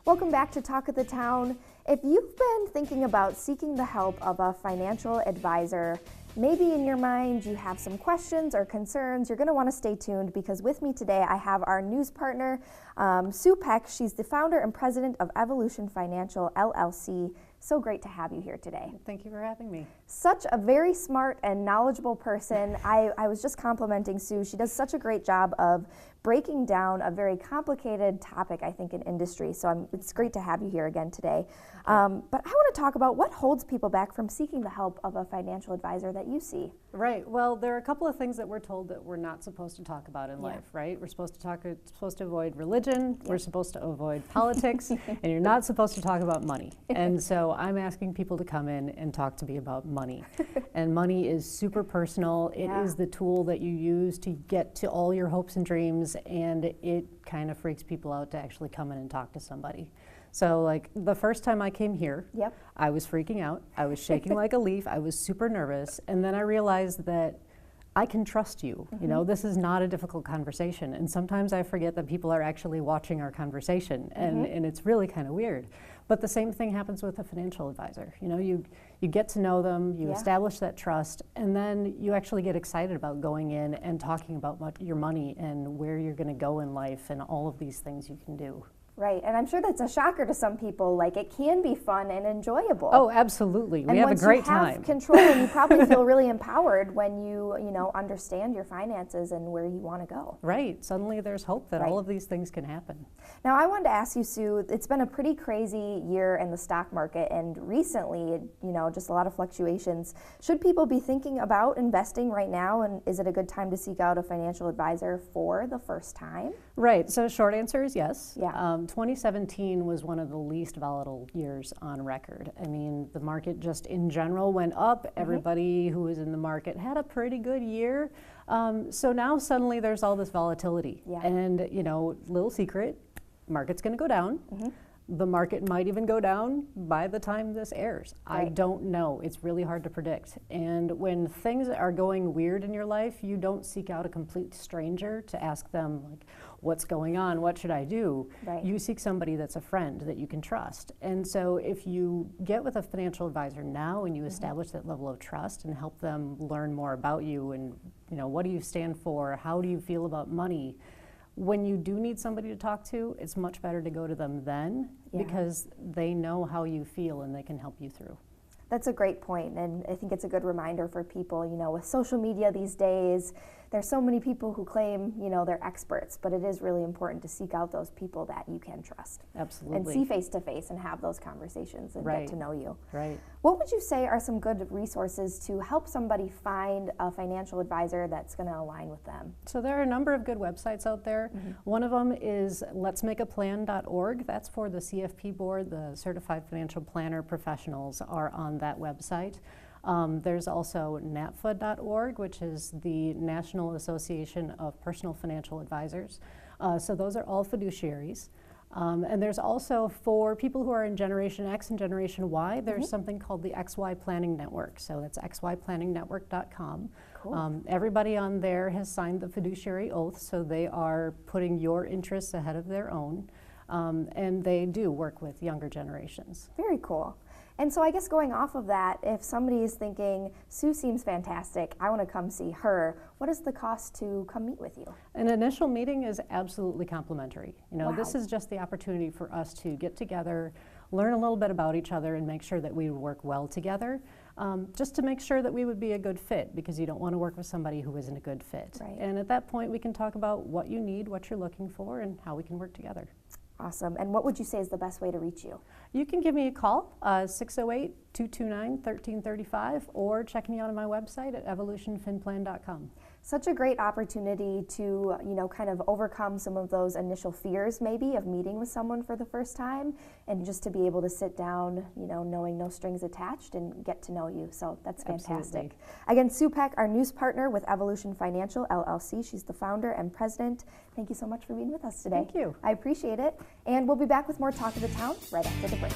Welcome back to Talk of the Town. If you've been thinking about seeking the help of a financial advisor, maybe in your mind you have some questions or concerns, you're going to want to stay tuned because with me today I have our news partner, Sue Peck. She's the founder and president of Evolution Financial, LLC. So great to have you here today. Thank you for having me. Such a very smart and knowledgeable person. I was just complimenting Sue. She does such a great job of breaking down a very complicated topic, I think, in industry. So it's great to have you here again today. But I want to talk about what holds people back from seeking the help of a financial advisor that you see. Right. Well, there are a couple of things that we're told that we're not supposed to talk about in life, right? We're supposed to avoid religion. We're supposed to avoid politics, and you're not supposed to talk about money. And so I'm asking people to come in and talk to me about money. And money is super personal. It is the tool that you use to get to all your hopes and dreams, and it kind of freaks people out to actually come in and talk to somebody. So like the first time I came here, I was freaking out. I was shaking like a leaf. I was super nervous. And then I realized that I can trust you. You know, this is not a difficult conversation. And sometimes I forget that people are actually watching our conversation, and it's really kind of weird. But the same thing happens with a financial advisor. You know, you get to know them, you establish that trust, and then you actually get excited about going in and talking about your money and where you're going to go in life and all of these things you can do. Right, and I'm sure that's a shocker to some people. Like, it can be fun and enjoyable. Oh, absolutely. We have a great time. And once you have control, and you probably feel really empowered when you understand your finances and where you want to go. Right. Suddenly there's hope that all of these things can happen. Now, I wanted to ask you, Sue, it's been a pretty crazy year in the stock market, and recently, just a lot of fluctuations. Should people be thinking about investing right now, and is it a good time to seek out a financial advisor for the first time? Right. So short answer is yes. Yeah. 2017 was one of the least volatile years on record. I mean, the market just in general went up. Everybody who was in the market had a pretty good year. So now suddenly there's all this volatility. And, little secret, market's going to go down. The market might even go down by the time this airs. I don't know. It's really hard to predict. And when things are going weird in your life, you don't seek out a complete stranger to ask them, like, what's going on? What should I do? You seek somebody that's a friend that you can trust. And so if you get with a financial advisor now and you establish that level of trust and help them learn more about you and, what do you stand for? How do you feel about money? When you do need somebody to talk to, it's much better to go to them then because they know how you feel and they can help you through. That's a great point, and I think it's a good reminder for people, with social media these days, there's so many people who claim, they're experts, but it is really important to seek out those people that you can trust. Absolutely. And see face to face and have those conversations and get to know you. Right. What would you say are some good resources to help somebody find a financial advisor that's going to align with them? So there are a number of good websites out there. One of them is letsmakeaplan.org. That's for the CFP board. The Certified Financial Planner professionals are on that website. There's also NAPFA.org, which is the National Association of Personal Financial Advisors. So those are all fiduciaries. And there's also, for people who are in Generation X and Generation Y, there's something called the XY Planning Network. So that's xyplanningnetwork.com. Cool. Everybody on there has signed the fiduciary oath, so they are putting your interests ahead of their own. And they do work with younger generations. Very cool. And so I guess going off of that, if somebody is thinking, Sue seems fantastic, I want to come see her, what is the cost to come meet with you? An initial meeting is absolutely complimentary. This is just the opportunity for us to get together, learn a little bit about each other, and make sure that we work well together, just to make sure that we would be a good fit, because you don't want to work with somebody who isn't a good fit. And at that point, we can talk about what you need, what you're looking for, and how we can work together. Awesome. And what would you say is the best way to reach you? You can give me a call, 608-229-1335, or check me out on my website at evolutionfinplan.com. Such a great opportunity to, kind of overcome some of those initial fears maybe of meeting with someone for the first time, and just to be able to sit down, knowing no strings attached and get to know you. So that's fantastic. Absolutely. Again, Sue Peck, our news partner with Evolution Financial, LLC. She's the founder and president. Thank you so much for being with us today. Thank you. I appreciate it. And we'll be back with more Talk of the Town right after the break.